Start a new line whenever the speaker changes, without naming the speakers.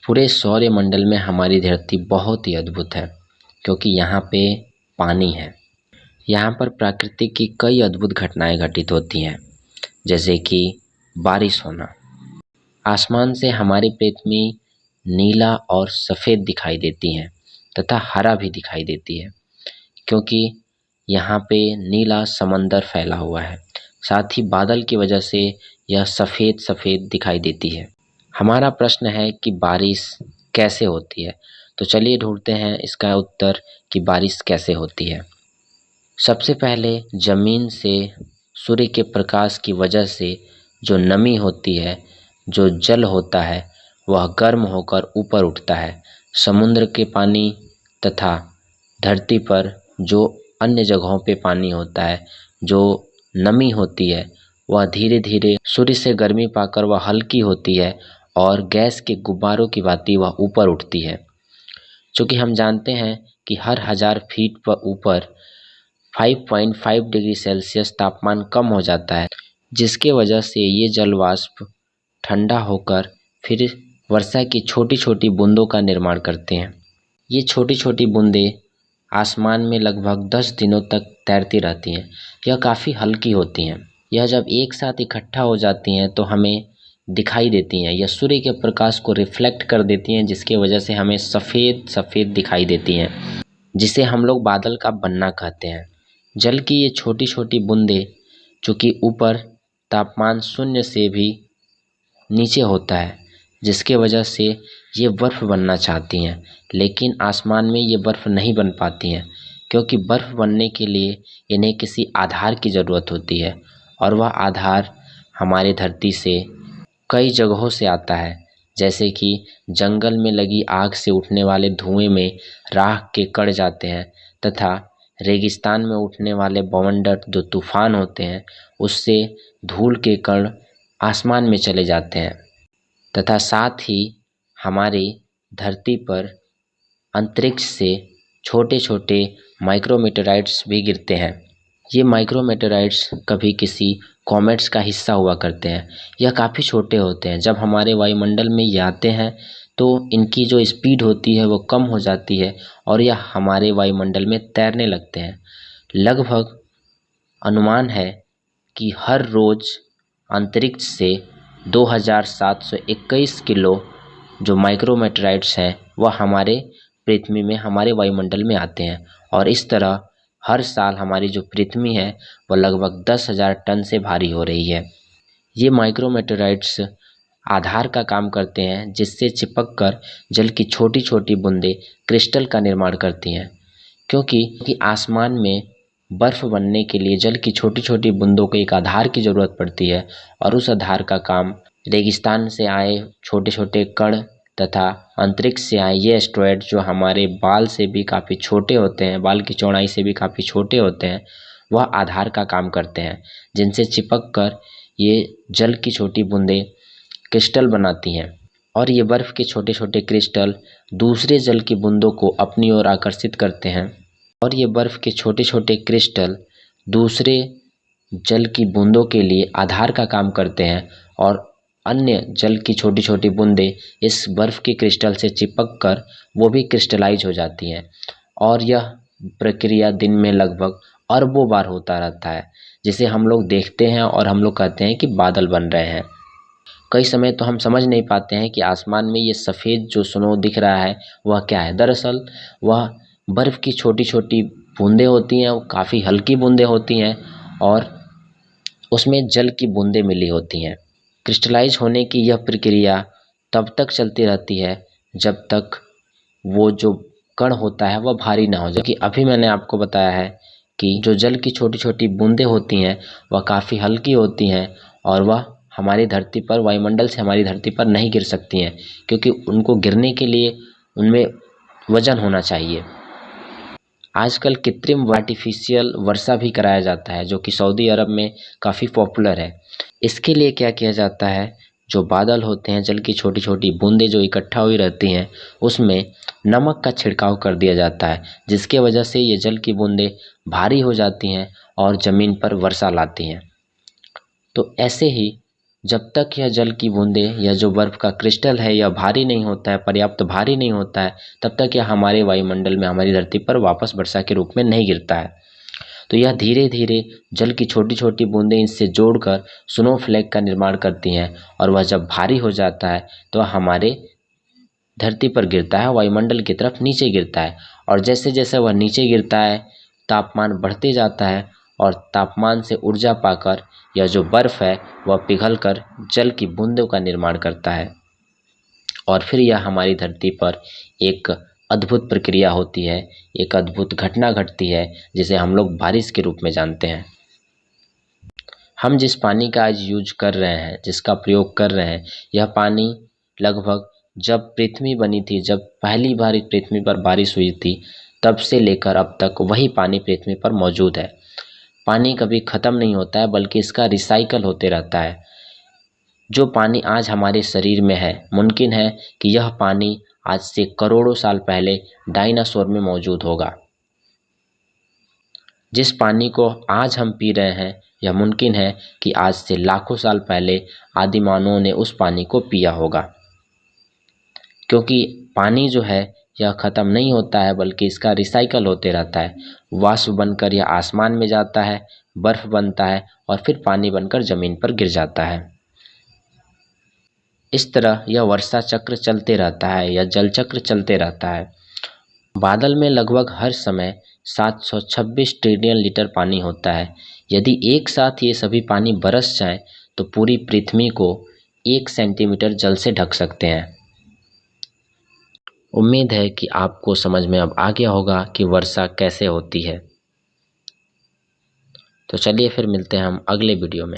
पूरे सौरमंडल में हमारी धरती बहुत ही अद्भुत है क्योंकि यहाँ पे पानी है। यहाँ पर प्रकृति की कई अद्भुत घटनाएं घटित होती हैं, जैसे कि बारिश होना। आसमान से हमारी पृथ्वी नीला और सफ़ेद दिखाई देती है तथा हरा भी दिखाई देती है क्योंकि यहाँ पे नीला समंदर फैला हुआ है। साथ ही बादल की वजह से यह सफ़ेद सफ़ेद दिखाई देती है। हमारा प्रश्न है कि बारिश कैसे होती है, तो चलिए ढूंढते हैं इसका उत्तर कि बारिश कैसे होती है। सबसे पहले ज़मीन से सूर्य के प्रकाश की वजह से जो नमी होती है, जो जल होता है, वह गर्म होकर ऊपर उठता है। समुद्र के पानी तथा धरती पर जो अन्य जगहों पे पानी होता है, जो नमी होती है, वह धीरे धीरे सूर्य से गर्मी पाकर वह हल्की होती है और गैस के गुब्बारों की भांति वह ऊपर उठती है। चूँकि हम जानते हैं कि हर 1000 फीट पर ऊपर 5.5 डिग्री सेल्सियस तापमान कम हो जाता है, जिसके वजह से ये जल वाष्प ठंडा होकर फिर वर्षा की छोटी छोटी बूंदों का निर्माण करते हैं। ये छोटी छोटी बूंदें आसमान में लगभग 10 दिनों तक तैरती रहती हैं। यह काफ़ी हल्की होती हैं। यह जब एक साथ इकट्ठा हो जाती हैं तो हमें दिखाई देती हैं। यह सूर्य के प्रकाश को रिफ्लेक्ट कर देती हैं, जिसके वजह से हमें सफ़ेद सफ़ेद दिखाई देती हैं, जिसे हम लोग बादल का बनना कहते हैं। जल की ये छोटी छोटी बूंदें, चूँकि ऊपर तापमान शून्य से भी नीचे होता है, जिसके वजह से ये बर्फ़ बनना चाहती हैं, लेकिन आसमान में ये बर्फ़ नहीं बन पाती हैं क्योंकि बर्फ़ बनने के लिए इन्हें किसी आधार की ज़रूरत होती है और वह आधार हमारे धरती से कई जगहों से आता है, जैसे कि जंगल में लगी आग से उठने वाले धुएं में राख के कण जाते हैं तथा रेगिस्तान में उठने वाले बवंडर जो तूफान होते हैं, उससे धूल के कण आसमान में चले जाते हैं तथा साथ ही हमारी धरती पर अंतरिक्ष से छोटे छोटे माइक्रोमीटराइट्स भी गिरते हैं। ये माइक्रोमीटराइट्स कभी किसी कॉमेट्स का हिस्सा हुआ करते हैं। यह काफ़ी छोटे होते हैं। जब हमारे वायुमंडल में ये आते हैं तो इनकी जो स्पीड होती है वो कम हो जाती है और यह हमारे वायुमंडल में तैरने लगते हैं। लगभग अनुमान है कि हर रोज़ अंतरिक्ष से 2721 किलो जो माइक्रोमीटराइट्स हैं वह हमारे पृथ्वी में, हमारे वायुमंडल में आते हैं और इस तरह हर साल हमारी जो पृथ्वी है वह लगभग 10,000 टन से भारी हो रही है। ये माइक्रोमीटराइट्स आधार का काम करते हैं, जिससे चिपक कर जल की छोटी छोटी बूंदें क्रिस्टल का निर्माण करती हैं। क्योंकि आसमान में बर्फ़ बनने के लिए जल की छोटी छोटी बूंदों को एक आधार की ज़रूरत पड़ती है और उस आधार का काम रेगिस्तान से आए छोटे छोटे कण तथा अंतरिक्ष से आए ये एस्टेरॉयड जो हमारे बाल से भी काफ़ी छोटे होते हैं, बाल की चौड़ाई से भी काफ़ी छोटे होते हैं, वह आधार का काम करते हैं, जिनसे चिपक कर ये जल की छोटी बूंदें क्रिस्टल बनाती हैं और ये बर्फ़ के छोटे छोटे क्रिस्टल दूसरे जल की बूंदों को अपनी ओर आकर्षित करते हैं और ये बर्फ़ के छोटे छोटे क्रिस्टल दूसरे जल की बूंदों के लिए आधार का काम करते हैं और अन्य जल की छोटी छोटी बूंदें इस बर्फ़ के क्रिस्टल से चिपक कर वो भी क्रिस्टलाइज हो जाती हैं और यह प्रक्रिया दिन में लगभग अरबों बार होता रहता है, जिसे हम लोग देखते हैं और हम लोग कहते हैं कि बादल बन रहे हैं। कई समय तो हम समझ नहीं पाते हैं कि आसमान में ये सफ़ेद जो स्नो दिख रहा है वह क्या है। दरअसल वह बर्फ़ की छोटी छोटी बूंदें होती हैं, वो काफ़ी हल्की बूंदें होती हैं और उसमें जल की बूंदें मिली होती हैं। क्रिस्टलाइज होने की यह प्रक्रिया तब तक चलती रहती है जब तक वो जो कण होता है वह भारी ना हो जाए। कि अभी मैंने आपको बताया है कि जो जल की छोटी छोटी बूंदें होती हैं वह काफ़ी हल्की होती हैं और वह हमारी धरती पर, वायुमंडल से हमारी धरती पर नहीं गिर सकती हैं क्योंकि उनको गिरने के लिए उनमें वजन होना चाहिए। आजकल कृत्रिम आर्टिफिशियल वर्षा भी कराया जाता है, जो कि सऊदी अरब में काफ़ी पॉपुलर है। इसके लिए क्या किया जाता है, जो बादल होते हैं, जल की छोटी छोटी बूंदें जो इकट्ठा हुई रहती हैं, उसमें नमक का छिड़काव कर दिया जाता है, जिसके वजह से ये जल की बूंदें भारी हो जाती हैं और ज़मीन पर वर्षा लाती हैं। तो ऐसे ही जब तक यह जल की बूंदें या जो बर्फ़ का क्रिस्टल है यह भारी नहीं होता है, पर्याप्त भारी नहीं होता है, तब तक यह हमारे वायुमंडल में, हमारी धरती पर वापस वर्षा के रूप में नहीं गिरता है। तो यह धीरे धीरे जल की छोटी छोटी बूंदें इससे जोड़कर स्नोफ्लैक का निर्माण करती हैं, और वह जब भारी हो जाता है तो हमारे धरती पर गिरता है, वायुमंडल की तरफ नीचे गिरता है। और जैसे जैसे वह नीचे गिरता है तापमान बढ़ते जाता है, और तापमान से ऊर्जा पाकर यह जो बर्फ़ है वह पिघलकर जल की बूंदों का निर्माण करता है, और फिर यह हमारी धरती पर एक अद्भुत प्रक्रिया होती है, एक अद्भुत घटना घटती है जिसे हम लोग बारिश के रूप में जानते हैं। हम जिस पानी का आज यूज कर रहे हैं, जिसका प्रयोग कर रहे हैं, यह पानी लगभग जब पृथ्वी बनी थी, जब पहली बार पृथ्वी पर बारिश हुई थी, तब से लेकर अब तक वही पानी पृथ्वी पर मौजूद है। पानी कभी ख़त्म नहीं होता है, बल्कि इसका रिसाइकल होते रहता है। जो पानी आज हमारे शरीर में है, मुमकिन है कि यह पानी आज से करोड़ों साल पहले डायनासोर में मौजूद होगा। जिस पानी को आज हम पी रहे हैं, यह मुमकिन है कि आज से लाखों साल पहले आदिमानवों ने उस पानी को पिया होगा। क्योंकि पानी जो है यह ख़त्म नहीं होता है, बल्कि इसका रिसाइकल होते रहता है। वाष्प बनकर यह आसमान में जाता है, बर्फ़ बनता है, और फिर पानी बनकर ज़मीन पर गिर जाता है। इस तरह यह वर्षा चक्र चलते रहता है, यह जल चक्र चलते रहता है। बादल में लगभग हर समय 726 ट्रिलियन लीटर पानी होता है। यदि एक साथ ये सभी पानी बरस जाए तो पूरी पृथ्वी को 1 सेंटीमीटर जल से ढक सकते हैं। उम्मीद है कि आपको समझ में अब आ गया होगा कि वर्षा कैसे होती है। तो चलिए फिर मिलते हैं हम अगले वीडियो में।